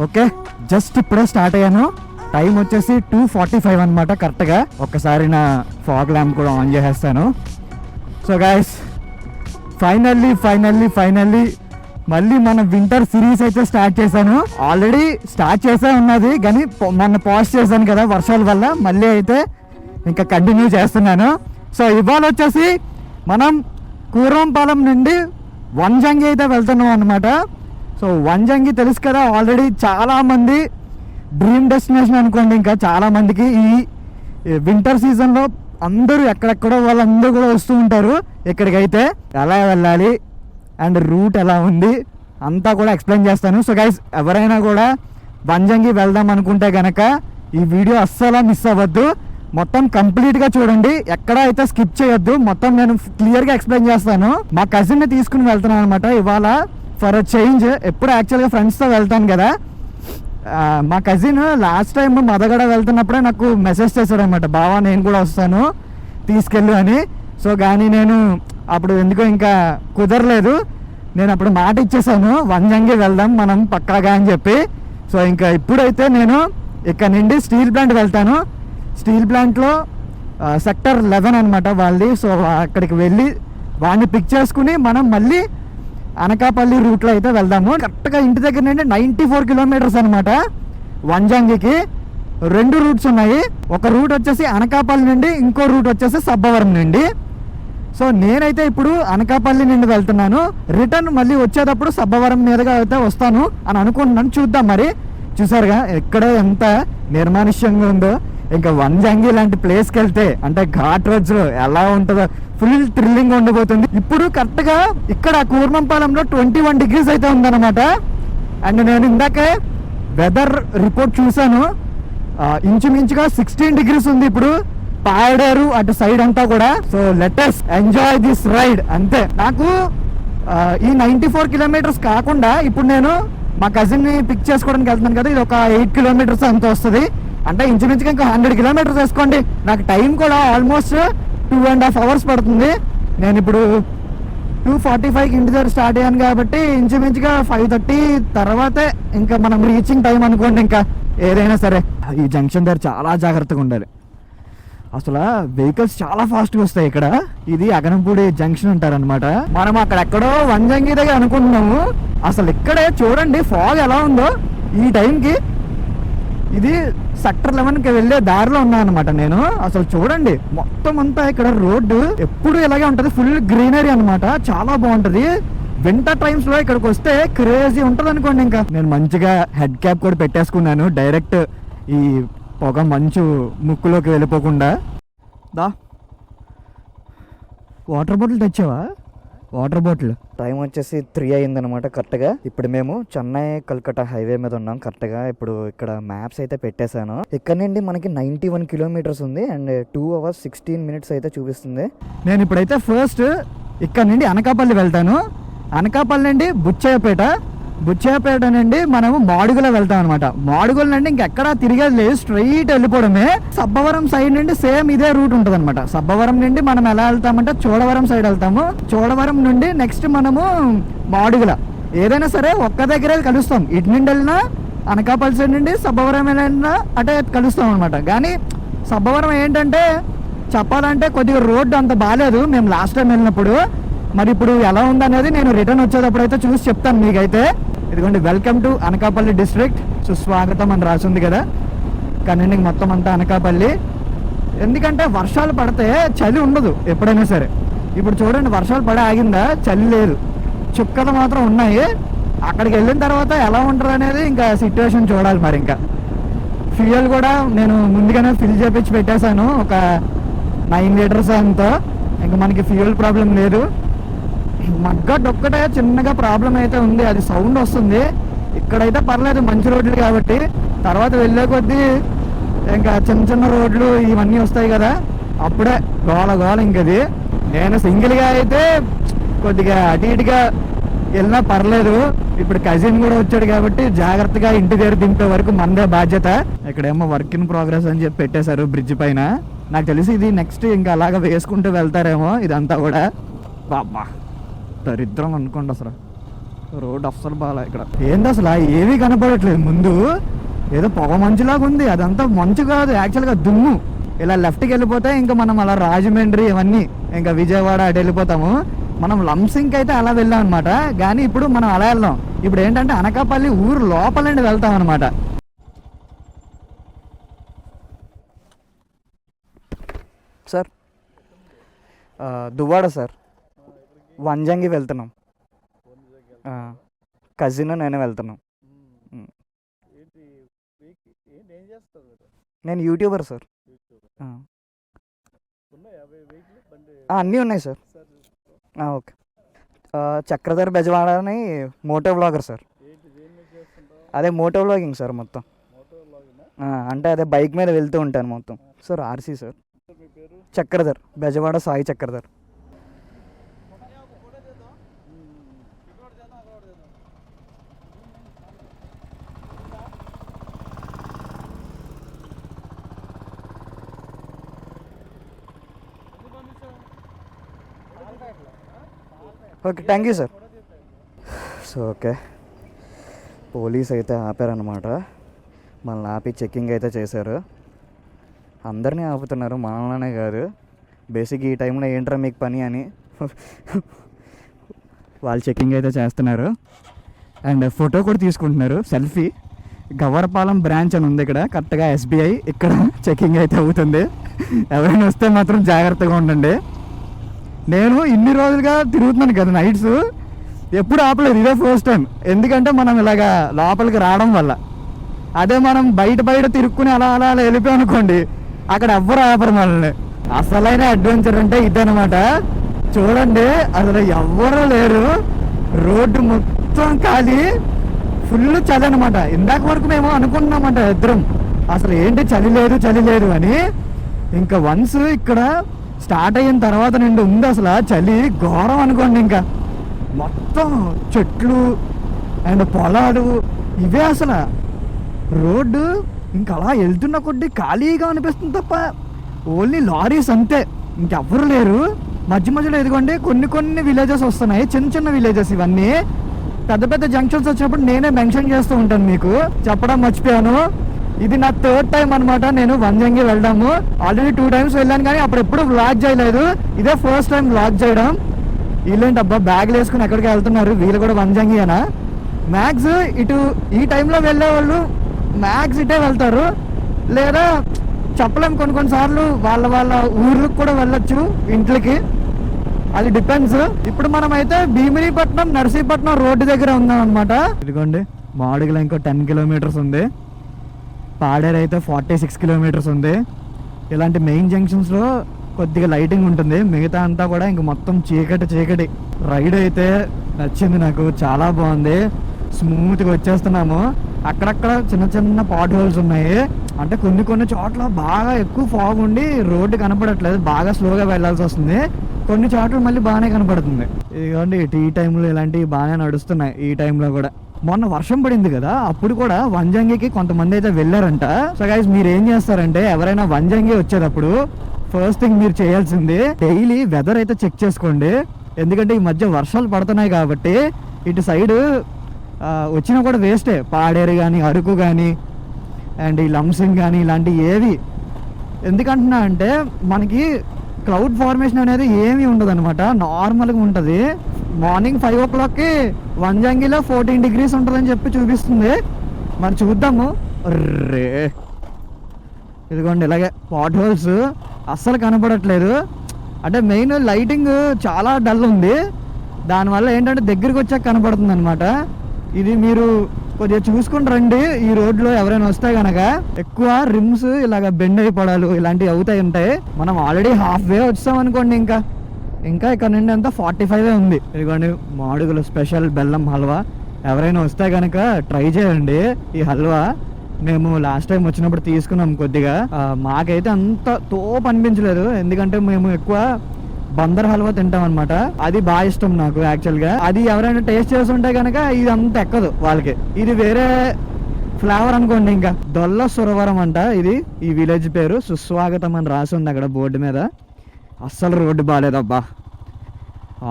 Okay, just ఇప్పుడే start అయ్యాను. Time వచ్చేసి 2:45 అనమాట కరెక్ట్గా. ఒక్కసారి నా ఫాగ్ ల్యాంప్ కూడా ఆన్ చేసేస్తాను. సో గైస్, ఫైనల్లీ మళ్ళీ మన వింటర్ సిరీస్ అయితే స్టార్ట్ చేశాను. ఆల్రెడీ స్టార్ట్ చేసే ఉన్నది కానీ మొన్న పాజ్ చేశాను కదా వర్షాల వల్ల. మళ్ళీ అయితే ఇంకా కంటిన్యూ చేస్తున్నాను. సో ఇవాళ వచ్చేసి మనం కూరంపాలెం నుండి వంజంగి అయితే వెళ్తున్నాం అనమాట. సో వంజంగి తెలుసు కదా, ఆల్రెడీ చాలామంది డ్రీమ్ డెస్టినేషన్ అనుకోండి. ఇంకా చాలామందికి ఈ వింటర్ సీజన్లో అందరూ ఎక్కడెక్కడో వాళ్ళందరూ కూడా వస్తూ ఉంటారు ఇక్కడికైతే. ఎలా వెళ్ళాలి అండ్ రూట్ ఎలా ఉంది అంతా కూడా ఎక్స్ప్లెయిన్ చేస్తాను. సో గైస్, ఎవరైనా కూడా వంజంగి వెళ్దాం అనుకుంటే కనుక ఈ వీడియో అస్సలు మిస్ అవ్వద్దు. మొత్తం కంప్లీట్గా చూడండి, ఎక్కడ అయితే స్కిప్ చేయొద్దు. మొత్తం నేను క్లియర్గా ఎక్స్ప్లెయిన్ చేస్తాను. మా కజిన్ని తీసుకుని వెళ్తున్నాను అనమాట ఇవాళ ఫర్ అ చేంజ్. ఎప్పుడు యాక్చువల్గా ఫ్రెండ్స్తో వెళ్తాను కదా. మా కజిన్ లాస్ట్ టైం మదగడ వెళ్తున్నప్పుడే నాకు మెసేజ్ చేశాడు అనమాట, బావా నేను కూడా వస్తాను తీసుకెళ్ళు అని. సో కానీ నేను అప్పుడు ఎందుకో ఇంకా కుదరలేదు. నేను అప్పుడు మాట ఇచ్చేసాను, వంజంగి వెళ్దాం మనం పక్కాగా అని చెప్పి. సో ఇంకా ఇప్పుడైతే నేను ఇక్కడ నుండి స్టీల్ ప్లాంట్ వెళ్తాను. స్టీల్ ప్లాంట్లో సెక్టర్ 11 అనమాట వాళ్ళది. సో అక్కడికి వెళ్ళి వాడిని పిక్ చేసుకుని మనం మళ్ళీ అనకాపల్లి రూట్లో అయితే వెళ్దాము. కరెక్ట్గా ఇంటి దగ్గర నుండి 94 కిలోమీటర్స్ అనమాట వంజంగికి. 2 రూట్స్ ఉన్నాయి. ఒక రూట్ వచ్చేసి అనకాపల్లి నుండి, ఇంకో రూట్ వచ్చేసి సబ్బవరం నుండి. సో నేనైతే ఇప్పుడు అనకాపల్లి నుండి వెళ్తున్నాను. రిటర్న్ మళ్ళీ వచ్చేటప్పుడు సబ్బవరం మీదుగా అయితే వస్తాను అని అనుకుంటున్నాను. చూద్దాం మరి. చూసారుగా ఎక్కడే ఎంత నిర్మానుష్యంగా ఉందో. ఇంకా వంజంగి లాంటి ప్లేస్కి వెళ్తే అంటే ఘాట్ రోడ్స్లో ఎలా ఉంటుందో ఫుల్ థ్రిల్లింగ్ ఉండిపోతుంది. ఇప్పుడు కరెక్ట్గా ఇక్కడ కూర్మంపాలెంలో 21 degrees అయితే ఉందన్నమాట. అండ్ నేను ఇందాకే వెదర్ రిపోర్ట్ చూశాను, ఇంచుమించుగా 16 degrees ఉంది ఇప్పుడు పాడేరు అటు సైడ్ అంతా కూడా. So let us enjoy this ride అంతే. నాకు ఈ 94 కిలోమీటర్స్ కాకుండా ఇప్పుడు నేను మా కజిన్ని పిక్ చేసుకోవడానికి వెళ్తున్నాను కదా, ఇది ఒక 8 కిలోమీటర్స్ అంత వస్తుంది. అంటే ఇంచుమించుగా ఇంకా 100 కిలోమీటర్స్ వేసుకోండి. నాకు టైం కూడా ఆల్మోస్ట్ 2.5 hours పడుతుంది. నేను ఇప్పుడు 2:45కి ఇంటి దగ్గర స్టార్ట్ అయ్యాను కాబట్టి ఇంచుమించుగా 5:30 తర్వాతే ఇంకా మనం రీచింగ్ టైం అనుకోండి. ఇంకా ఏదైనా సరే ఈ జంక్షన్ దగ్గర చాలా జాగ్రత్తగా ఉండాలి. అసలు వెహికల్స్ చాలా ఫాస్ట్గా వస్తాయి ఇక్కడ. ఇది అగనంపూడి జంక్షన్ అంటారనమాట. మనం అక్కడెక్కడో వంజంగి దగ్గర అనుకుంటున్నాము, అసలు ఇక్కడే చూడండి ఫాగ్ ఎలా ఉందో ఈ టైంకి. ఇది సెక్టర్ 11కి వెళ్ళే దారిలో ఉన్నా అనమాట నేను. అసలు చూడండి మొత్తం అంతా ఇక్కడ రోడ్డు ఎప్పుడు ఇలాగే ఉంటది, ఫుల్ గ్రీనరీ అనమాట, చాలా బాగుంటది. వింటర్ టైమ్స్ లో ఇక్కడికి వస్తే క్రేజీ ఉంటది అనుకోండి. ఇంకా నేను మంచిగా హెడ్ క్యాప్ కూడా పెట్టేసుకున్నాను, డైరెక్ట్ ఈ పొగ మంచు ముక్కులోకి వెళ్ళిపోకుండా. దా వాటర్ బాటిల్ తెచ్చావా? Water bottle. టైం వచ్చేసి 3 అయిందనమాట కరెక్ట్గా. ఇప్పుడు మేము చెన్నై కల్కట్టా హైవే మీద ఉన్నాం కరెక్ట్గా. ఇప్పుడు ఇక్కడ మ్యాప్స్ అయితే పెట్టేశాను. ఇక్కడ నుండి మనకి 91 కిలోమీటర్స్ ఉంది అండ్ 2 hours 16 minutes అయితే చూపిస్తుంది. నేను ఇప్పుడైతే ఫస్ట్ ఇక్కడ నుండి అనకాపల్లి వెళ్తాను. అనకాపల్లి నుండి బుచ్చయ్యపేట నుండి మనము మాడుగుల వెళ్తాం అనమాట. మాడుగుల నుండి ఇంకెక్కడా తిరిగేది లేదు, స్ట్రైట్ వెళ్ళిపోవడమే. సబ్బవరం సైడ్ నుండి సేమ్ ఇదే రూట్ ఉంటుంది అనమాట. సబ్బవరం నుండి మనం ఎలా వెళ్తామంటే చోడవరం సైడ్ వెళ్తాము. చోడవరం నుండి నెక్స్ట్ మనము మాడుగుల. ఏదైనా సరే ఒక్క దగ్గరే కలుస్తాం. ఇటు నుండి వెళ్ళినా అనకాపల్లి సైడ్ నుండి సబ్బవరం వెళ్ళినా అటే కలుస్తాం అనమాట. కానీ సబ్బవరం ఏంటంటే చెప్పాలంటే కొద్దిగా రోడ్డు అంత బాగాలేదు మేము లాస్ట్ టైం వెళ్ళినప్పుడు. మరి ఇప్పుడు ఎలా ఉందనేది నేను రిటర్న్ వచ్చేటప్పుడు అయితే చూసి చెప్తాను మీకైతే. ఇదిగోండి, వెల్కమ్ టు అనకాపల్లి డిస్ట్రిక్ట్, సుస్వాగతం అని రాసింది కదా. కానీ మొత్తం అంతా అనకాపల్లి. ఎందుకంటే వర్షాలు పడితే చలి ఉండదు ఎప్పుడైనా సరే. ఇప్పుడు చూడండి వర్షాలు పడే ఆగిందా, చలి లేదు, చుక్కలు మాత్రం ఉన్నాయి. అక్కడికి వెళ్ళిన తర్వాత ఎలా ఉంటుంది అనేది ఇంకా సిచ్యువేషన్ చూడాలి. మరి ఇంకా ఫ్యూయల్ కూడా నేను ముందుగానే ఫిల్ చేపించి పెట్టేశాను, ఒక 9 liters అంతా. ఇంకా మనకి ఫ్యూయల్ ప్రాబ్లం లేదు. మగ్గట్ ఒక్కటే చిన్నగా ప్రాబ్లం అయితే ఉంది, అది సౌండ్ వస్తుంది. ఇక్కడైతే పర్లేదు, మంచి రోడ్లు కాబట్టి. తర్వాత వెళ్ళే కొద్దీ ఇంకా చిన్న రోడ్లు ఇవన్నీ వస్తాయి కదా, అప్పుడే గోల ఇంకది. నేను సింగిల్గా అయితే కొద్దిగా అటు ఇటుగా వెళ్ళినా పర్లేదు. ఇప్పుడు కజిన్ కూడా వచ్చాడు కాబట్టి జాగ్రత్తగా ఇంటి దగ్గర దింపే వరకు మనదే బాధ్యత. ఇక్కడేమో వర్క్ ఇన్ ప్రోగ్రెస్ అని చెప్పి పెట్టేశారు బ్రిడ్జ్ పైన. నాకు తెలిసి ఇది నెక్స్ట్ ఇంకా అలాగ వేసుకుంటూ వెళ్తారేమో ఇదంతా కూడా. బాబా దరిద్రం అనుకోండి అసలు. రోడ్ అస్సలు బాగా ఇక్కడ. ఏంది అసలు ఏమీ కనపడట్లేదు ముందు, ఏదో పొగ మంచులాగా ఉంది. అదంతా మంచు కాదు, యాక్చువల్గా దుమ్ము. ఇలా లెఫ్ట్కి వెళ్ళిపోతే ఇంకా మనం అలా రాజమండ్రి ఇవన్నీ ఇంకా విజయవాడ అటు వెళ్ళిపోతాము. మనం లంసింగ్ అయితే అలా వెళ్ళాం అనమాట. కానీ ఇప్పుడు మనం అలా వెళ్దాం. ఇప్పుడు ఏంటంటే అనకాపల్లి ఊరు లోపల నుండి వెళ్తాం అనమాట. సార్ దువ్వాడ సార్, వంజంగి వెళ్తున్నాం. కజిన్ నేను వెళ్తున్నాం. నేను యూట్యూబర్ సార్. అన్నీ ఉన్నాయి సార్. ఓకే. చక్రధర్ బెజవాడ అని మోటో వ్లాగర్ సార్. అదే మోటో వ్లాగింగ్ సార్ మొత్తం. అంటే అదే బైక్ మీద వెళ్తూ ఉంటాను మొత్తం sir. RC sir. Chakradhar, Bezawada Sai Chakradhar. Okay, thank you sir. So okay, police అయితే ఆపారనమాట. మనల్ని ఆపి చెక్కింగ్ అయితే చేశారు. అందరినీ ఆపుతున్నారు, మనల్నే కాదు. బేసిక్ ఈ టైంలో ఏంట్రా మీకు పని అని వాళ్ళు చెక్కింగ్ అయితే చేస్తున్నారు. అండ్ ఫోటో కూడా తీసుకుంటున్నారు, సెల్ఫీ. గవర్పాలెం బ్రాంచ్ అని ఉంది ఇక్కడ, కరెక్ట్గా SBI. ఇక్కడ చెక్కింగ్ అయితే అవుతుంది. ఎవరైనా వస్తే మాత్రం జాగ్రత్తగా ఉండండి. నేను ఇన్ని రోజులుగా తిరుగుతున్నాను కదా నైట్స్, ఎప్పుడు ఆపలేదు. ఇదే ఫస్ట్ టైం. ఎందుకంటే మనం ఇలాగా లోపలికి రావడం వల్ల. అదే మనం బయట తిరుక్కుని అలా అలా అలా వెళ్ళిపోయాం అనుకోండి, అక్కడ ఎవ్వరు ఆపరు మనల్ని. అసలైన అడ్వెంచర్ అంటే ఇదనమాట. చూడండి, అసలు ఎవ్వరూ లేరు, రోడ్డు మొత్తం ఖాళీ, ఫుల్ చలి అనమాట. ఇందాక వరకు మేము అనుకున్నామంట ఇద్దరం, అసలు ఏంటి చలి లేదు అని. ఇంకా వన్స్ ఇక్కడ స్టార్ట్ అయిన తర్వాత నుండి ఉంది అసలు చలి ఘోరం అనుకోండి. ఇంకా మొత్తం చెట్లు అండ్ పొలాలు ఇవే. అసలు రోడ్డు ఇంకా అలా వెళ్తున్న కొద్దీ ఖాళీగా అనిపిస్తుంది తప్ప ఓన్లీ లారీస్ అంతే, ఇంకెవ్వరు లేరు. మధ్యలో ఎదుగుండి కొన్ని విలేజెస్ వస్తున్నాయి, చిన్న విలేజెస్. ఇవన్నీ పెద్ద జంక్షన్స్ వచ్చినప్పుడు నేనే మెన్షన్ చేస్తూ ఉంటాను, మీకు చెప్పడం మర్చిపోయాను. ఇది నా 3rd టైం అనమాట నేను వంజంగి వెళ్ళడము. ఆల్రెడీ 2 times వెళ్ళాను, కానీ అప్పుడు ఎప్పుడు వ్లాగ్ చేయలేదు. ఇదే ఫస్ట్ టైం వ్లాగ్ చేయడం. వీళ్ళేంటి అబ్బా బ్యాగ్లు వేసుకుని ఎక్కడికి వెళ్తున్నారు, వీళ్ళు కూడా వంజంగి అనా? మ్యాక్స్ ఇటు ఈ టైంలో వెళ్ళే వాళ్ళు మ్యాక్స్ ఇటే వెళ్తారు, లేదా చెప్పలేం. కొన్నిసార్లు వాళ్ళ ఊర్లకు కూడా వెళ్ళొచ్చు, ఇంట్లోకి. అది డిపెండ్స్. ఇప్పుడు మనం అయితే భీమినిపట్నం నర్సీపట్నం రోడ్డు దగ్గర ఉన్నాం అనమాట. ఇదిగోండి, మాడుగుల ఇంకో 10 kilometers ఉంది. పాడేరు అయితే 46 kilometers ఉంది. ఇలాంటి మెయిన్ జంక్షన్స్లో కొద్దిగా లైటింగ్ ఉంటుంది, మిగతా అంతా కూడా ఇంక మొత్తం చీకటి. రైడ్ అయితే నచ్చింది నాకు, చాలా బాగుంది. స్మూత్గా వచ్చేస్తున్నాము. అక్కడక్కడ చిన్న పాట్ హోల్స్ ఉన్నాయి. అంటే కొన్ని చోట్ల బాగా ఎక్కువ ఫాగ్ ఉండి రోడ్డు కనపడట్లేదు, బాగా స్లోగా వెళ్ళాల్సి వస్తుంది. కొన్ని చోట్ల మళ్ళీ బాగానే కనపడుతుంది. ఇదిగోండి ఈ టైంలో ఇలాంటివి బాగానే నడుస్తున్నాయి. ఈ టైంలో కూడా మొన్న వర్షం పడింది కదా, అప్పుడు కూడా వంజంగికి కొంతమంది అయితే వెళ్ళారంట. సో గైస్, మీరు ఏం చేస్తారంటే ఎవరైనా వంజంగి వచ్చేటప్పుడు ఫస్ట్ థింగ్ మీరు చేయాల్సింది డైలీ వెదర్ అయితే చెక్ చేసుకోండి. ఎందుకంటే ఈ మధ్య వర్షాలు పడుతున్నాయి కాబట్టి ఇటు సైడ్ వచ్చినా కూడా వేస్టే. పాడేరు కానీ, అరకు కానీ, అండ్ ఈ లంసింగ్ కానీ ఇలాంటివి ఏవి. ఎందుకంటున్నా అంటే మనకి క్లౌడ్ ఫార్మేషన్ అనేది ఏమీ ఉండదు అనమాట, నార్మల్గా ఉంటుంది. మార్నింగ్ 5 o'clockకి వంజంగిలో 14 degrees ఉంటుందని చెప్పి చూపిస్తుంది. మరి చూద్దాము. రే ఇదిగోండి, ఇలాగే పాట్ హోల్స్ అస్సలు కనపడట్లేదు. అంటే మెయిన్ లైటింగ్ చాలా డల్ ఉంది, దానివల్ల ఏంటంటే దగ్గరికి వచ్చాక కనపడుతుంది అనమాట. ఇది మీరు కొద్దిగా చూసుకుని రండి. ఈ రోడ్లో ఎవరైనా వస్తే కనుక ఎక్కువ రిమ్స్ ఇలాగ బెండ్ అయిపోవడాలు ఇలాంటివి అవుతాయి ఉంటాయి. మనం ఆల్రెడీ హాఫ్ వే వచ్చాం అనుకోండి. ఇంకా ఇక్కడ నుండి అంతా 45 ఉంది. ఇదిగోండి మాడుగుల స్పెషల్ బెల్లం హల్వా. ఎవరైనా వస్తే కనుక ట్రై చేయండి ఈ హల్వా. మేము లాస్ట్ టైం వచ్చినప్పుడు తీసుకున్నాం కొద్దిగా. మాకైతే అంత తోపు అనిపించలేదు, ఎందుకంటే మేము ఎక్కువ బందర్ హల్వా తింటాం అనమాట. అది బాగా ఇష్టం నాకు యాక్చువల్గా. అది ఎవరైనా టేస్ట్ చేస్తుంటే కనుక ఇది అంత ఎక్కదు వాళ్ళకి. ఇది వేరే ఫ్లేవర్ అనుకోండి. ఇంకా దొల్ల సురవరం అంట ఇది, ఈ విలేజ్ పేరు. సుస్వాగతం అని రాసి ఉంది అక్కడ బోర్డు మీద. అస్సలు రోడ్డు బాగాలేదబ్బా.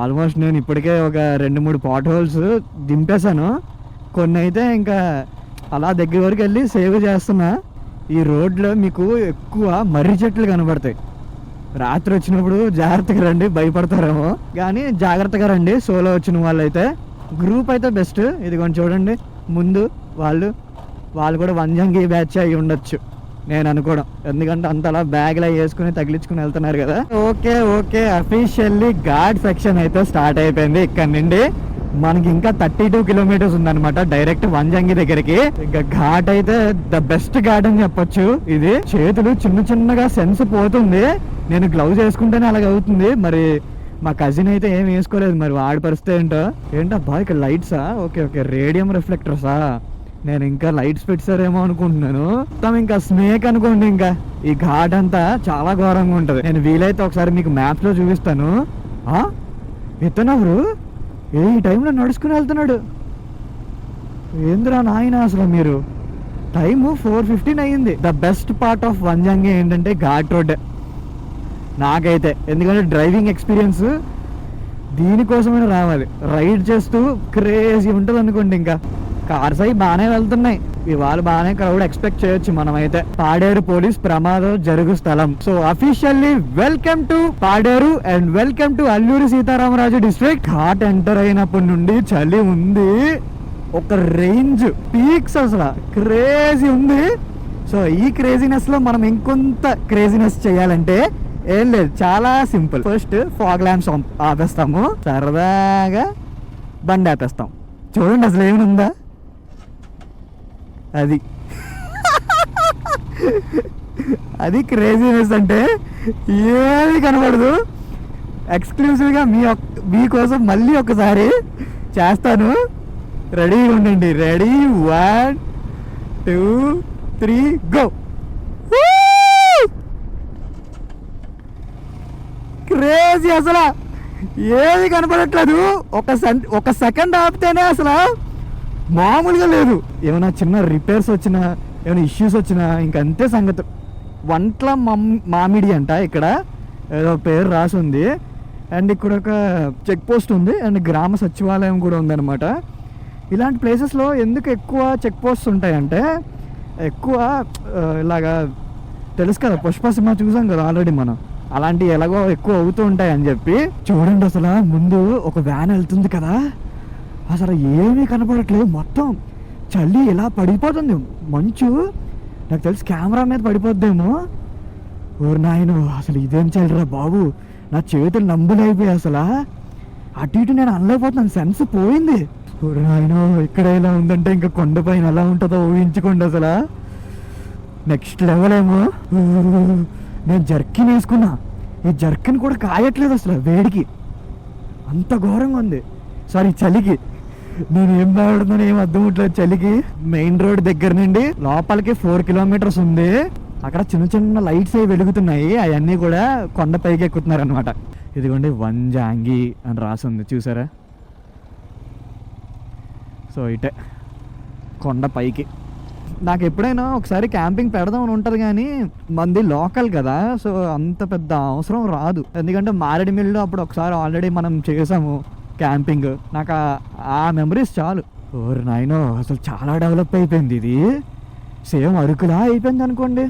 ఆల్మోస్ట్ నేను ఇప్పటికే ఒక 2-3 పాట్ హోల్స్ దింపేశాను. కొన్ని అయితే ఇంకా అలా దగ్గర వరకు వెళ్ళి సేవ్ చేస్తున్నా. ఈ రోడ్లో మీకు ఎక్కువ మర్రి చెట్లు కనబడతాయి. రాత్రి వచ్చినప్పుడు జాగ్రత్తగా రండి, భయపడతారేమో కానీ జాగ్రత్తగా రండి. సోలో వచ్చిన వాళ్ళు అయితే, గ్రూప్ అయితే బెస్ట్. ఇదిగోండి చూడండి ముందు వాళ్ళు కూడా వంజంగి బ్యాచ్ అయి ఉండొచ్చు నేను అనుకోవడం, ఎందుకంటే అంతలా బ్యాగ్లో వేసుకుని తగిలించుకుని వెళ్తున్నారు కదా. ఓకే అఫీషియల్లీ ఘాట్ సెక్షన్ అయితే స్టార్ట్ అయిపోయింది. ఇక్కడ నుండి మనకి ఇంకా 32 కిలోమీటర్స్ ఉందన్నమాట డైరెక్ట్ వంజంగి దగ్గరికి. ఇంకా ఘాట్ అయితే ద బెస్ట్ ఘాట్ అని చెప్పొచ్చు. ఇది చేతులు చిన్నగా సెన్స్ పోతుంది. నేను గ్లౌజ్ వేసుకుంటేనే అలాగ అవుతుంది. మరి మా కజిన్ అయితే ఏం వేసుకోలేదు, మరి వాడి పరిస్థితి ఏంటబ్బా ఇక్కడ లైట్సా? Okay radium రిఫ్లెక్టర్సా? నేను ఇంకా లైట్స్ పెట్టారేమో అనుకుంటున్నాను. మొత్తం ఇంకా స్నేక్ అనుకోండి. ఇంకా ఈ ఘాట్ అంతా చాలా ఘోరంగా ఉంటది. నేను వీలైతే ఒకసారి మీకు మ్యాప్స్ లో చూపిస్తాను. ఇతనెవరు ఈ టైంలో నడుచుకుని వెళ్తున్నాడు? ఏంద్రా నాయన అసలు మీరు, టైము 4:15 అయ్యింది. The best part of Vanjangi ఏంటంటే ఘాట్ రోడ్ నాకైతే, ఎందుకంటే డ్రైవింగ్ ఎక్స్పీరియన్స్ దీనికోసమైనా రావాలి. రైడ్ చేస్తూ క్రేజీ ఉంటుంది అనుకోండి. ఇంకా కార్స్ అవి బాగానే వెళ్తున్నాయి ఇవాళ, బాగానే క్రౌడ్ ఎక్స్పెక్ట్ చేయొచ్చు మనమైతే. పాడేరు పోలీస్ ప్రమాదం జరుగు స్థలం. So officially welcome to Paderu and welcome to Alluri Sitaramaraju district. Ghat enter అయినప్పటి నుండి చలి ఉంది, ఒక రేంజ్ పీక్స్ అసలు క్రేజీ ఉంది. సో ఈ క్రేజీనెస్ లో మనం ఇంకొంత క్రేజీనెస్ చేయాలంటే ఏం లేదు, చాలా సింపుల్. ఫస్ట్ ఫాగ్ ల్యాంప్స్ ఆపేస్తాము, సరదాగా బండి ఆపేస్తాం. చూడండి అసలు ఏమైనా అది క్రేజీనెస్ అంటే ఏమీ కనబడదు. ఎక్స్క్లూజివ్గా మీకోసం మళ్ళీ ఒకసారి చేస్తాను, రెడీగా ఉండండి. Ready 1 2 3 go. క్రేజీ అసలు ఏది కనపడట్లేదు. ఒక సెకండ్ ఆపితేనే అసలు మామూలుగా లేదు. ఏమైనా చిన్న రిపేర్స్ వచ్చినా, ఏమైనా ఇష్యూస్ వచ్చినా ఇంకంతే సంగతి. వంట్ల మామిడి అంట ఇక్కడ ఏదో పేరు రాసి ఉంది. అండ్ ఇక్కడ ఒక చెక్ పోస్ట్ ఉంది అండ్ గ్రామ సచివాలయం కూడా ఉందన్నమాట. ఇలాంటి ప్లేసెస్లో ఎందుకు ఎక్కువ చెక్ పోస్ట్స్ ఉంటాయంటే, ఎక్కువ ఇలాగా తెలుసు కదా, పుష్ప సినిమా చూసాం కదా ఆల్రెడీ మనం, అలాంటివి ఎలాగో ఎక్కువ అవుతూ ఉంటాయి అని చెప్పి. చూడండి అసలు ముందు ఒక వ్యాన్ వెళ్తుంది కదా, అసలు ఏమీ కనపడట్లేదు. మొత్తం చలి ఇలా పడిపోతుంది, మంచు నాకు తెలిసి కెమెరా మీద పడిపోద్దేమో. ఓరు నాయను అసలు ఇదేం చలిరా బాబు, నా చేతులు నంబులైపోయాయి. అసలు అటు ఇటు నేను అనలేకపోతున్నాను, సెన్స్ పోయింది. ఓరు నాయను ఇక్కడ ఎలా ఉందంటే ఇంకా కొండపైన ఎలా ఉంటుందో ఊహించుకోండి. అసలు నెక్స్ట్ లెవెల్ ఏమో. నేను జర్కిన్ వేసుకున్నా, ఈ జర్కిన్ కూడా కాయట్లేదు అసలు వేడికి, అంత ఘోరంగా ఉంది. సారీ చలికి, నేను ఏం బాగుంటుందని ఏం అర్థం అవట్లేదు చలికి. మెయిన్ రోడ్ దగ్గర నుండి లోపలికి 4 కిలోమీటర్స్ ఉంది. అక్కడ చిన్న లైట్స్ అవి వెలుగుతున్నాయి, అవన్నీ కూడా కొండ పైకి ఎక్కుతున్నారు అనమాట. ఇదిగోండి వంజంగి అని రాసి ఉంది చూసారా. సో ఇటే కొండ పైకి. నాకు ఎప్పుడైనా ఒకసారి క్యాంపింగ్ పెడదామని ఉంటుంది కానీ మంది లోకల్ కదా, సో అంత పెద్ద అవసరం రాదు. ఎందుకంటే మారేడుమిల్లిలో అప్పుడు ఒకసారి ఆల్రెడీ మనం చేసాము క్యాంపింగ్, నాకు ఆ మెమరీస్ చాలు. ఓరు నాయనో అసలు చాలా డెవలప్ అయిపోయింది ఇది, సేమ్ అరకులా అయిపోయింది అనుకోండి.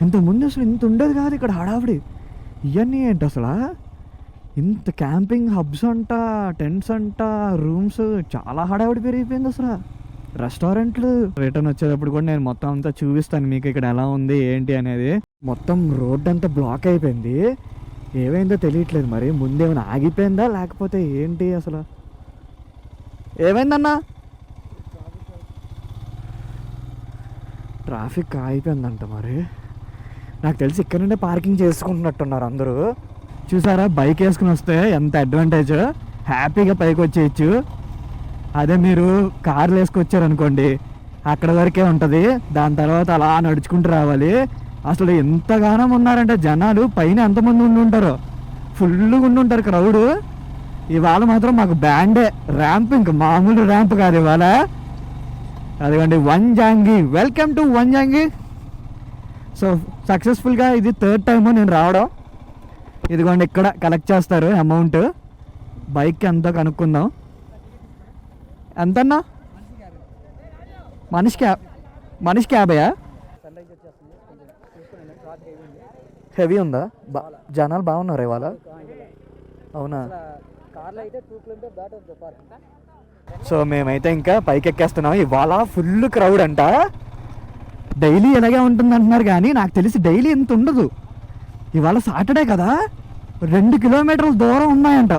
ఇంతకుముందు అసలు ఇంత ఉండేది కాదు ఇక్కడ హడావిడి. ఇవన్నీ ఏంటి అసలు, ఇంత క్యాంపింగ్ హబ్స్ అంట, టెంట్స్ అంట, రూమ్స్, చాలా హడావిడి పెరిగిపోయింది అసలు. రెస్టారెంట్లు రిటర్న్ వచ్చేటప్పుడు కూడా నేను మొత్తం అంతా చూపిస్తాను మీకు ఇక్కడ ఎలా ఉంది ఏంటి అనేది. మొత్తం రోడ్ అంతా బ్లాక్ అయిపోయింది, ఏమైందో తెలియట్లేదు. మరి ముందేమైనా ఆగిపోయిందా లేకపోతే ఏంటి అసలు, ఏమైందన్నా? ట్రాఫిక్ ఆగిపోయిందంట. మరి నాకు తెలిసి ఇక్కడ నుండే పార్కింగ్ చేసుకుంటున్నట్టున్నారు అందరూ. చూసారా బైక్ వేసుకుని వస్తే ఎంత అడ్వాంటేజ్, హ్యాపీగా పైకి వచ్చేయచ్చు. అదే మీరు కార్లు వేసుకొచ్చారనుకోండి అక్కడ వరకే ఉంటుంది, దాని తర్వాత అలా నడుచుకుంటూ రావాలి. అసలు ఎంతగానో ఉన్నారంటే జనాలు, పైన ఎంతమంది ఉండుంటారు, ఫుల్గా ఉండుంటారు క్రౌడ్. ఇవాళ మాత్రం మాకు బ్యాండే ర్యాంప్, ఇంకా మామూలు ర్యాంప్ కాదు ఇవాళ. అదిగోండి Vanjangi, welcome to Vanjangi. So సక్సెస్ఫుల్గా ఇది 3rd టైం నేను రావడం. ఇదిగోండి ఇక్కడ కలెక్ట్ చేస్తారు అమౌంట్, బైక్కి ఎంతో కనుక్కుందాం. ఎంతన్నా? మనిషికి 50. హెవీ ఉందా? జనాలు బాగున్నారు ఇవాళ. అవునా? సో మేమైతే ఇంకా పైకి ఎక్కేస్తున్నాం. ఇవాళ ఫుల్ క్రౌడ్ అంట. డైలీ ఇలాగే ఉంటుంది అంటున్నారు కానీ నాకు తెలిసి డైలీ ఇంత ఉండదు. ఇవాళ సాటర్డే కదా, 2 కిలోమీటర్ల దూరం ఉన్నాయంట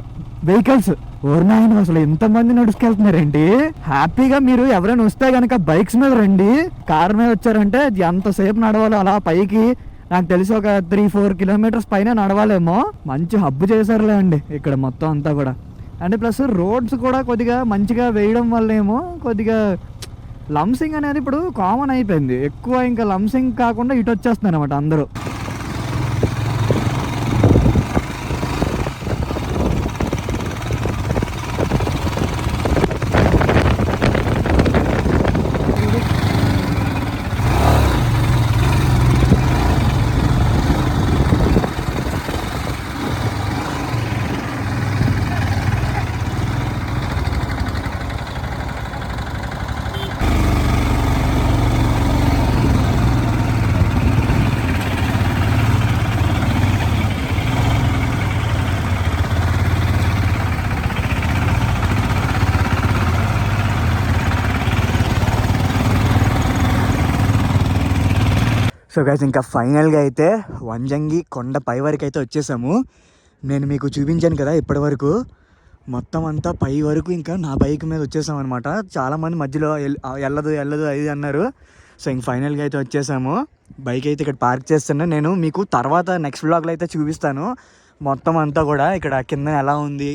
వెహికల్స్. ఓర్నాయన అసలు ఎంతమంది నడుచుకెళ్తున్నారేంటి. హ్యాపీగా మీరు ఎవరైనా వస్తే కనుక బైక్స్ మీద రండి. కార్ మీద వచ్చారంటే ఎంతసేపు నడవాలి అలా పైకి. నాకు తెలిసి ఒక 3-4 కిలోమీటర్స్ పైన నడవాలేమో. మంచి హబ్బు చేశారులే అండి ఇక్కడ మొత్తం అంతా కూడా. అండ్ ప్లస్ రోడ్స్ కూడా కొద్దిగా మంచిగా వేయడం వల్ల ఏమో కొద్దిగా లంసింగ్ అనేది ఇప్పుడు కామన్ అయిపోయింది. ఎక్కువ ఇంకా లంసింగ్ కాకుండా ఇటు వచ్చేస్తున్నారు అనమాట అందరూ. సో గైస్ ఇంకా ఫైనల్గా అయితే వంజంగి కొండ పై వరకు అయితే వచ్చేసాము. నేను మీకు చూపించాను కదా ఇప్పటి వరకు మొత్తం అంతా పై వరకు ఇంకా నా బైక్ మీద వచ్చేసాం అనమాట. చాలామంది మధ్యలో వెళ్ళదు అది అన్నారు. సో ఇంక ఫైనల్గా అయితే వచ్చేసాము. బైక్ అయితే ఇక్కడ పార్క్ చేస్తున్నా. నేను మీకు తర్వాత నెక్స్ట్ వ్లాగ్లో అయితే చూపిస్తాను మొత్తం అంతా కూడా ఇక్కడ కింద ఎలా ఉంది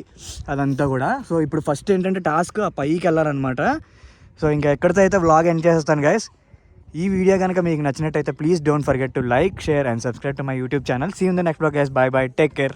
అదంతా కూడా. సో ఇప్పుడు ఫస్ట్ ఏంటంటే టాస్క్ ఆ పైకి వెళ్ళాలన్నమాట. సో ఇంకా ఎక్కడితో అయితే వ్లాగ్ ఎండ్ చేసేస్తాను గైస్. ఈ వీడియో కనుక మీకు నచ్చినట్టయితే please don't forget to like, share and subscribe to my YouTube channel. See you in the next vlog guys. Bye bye, take care.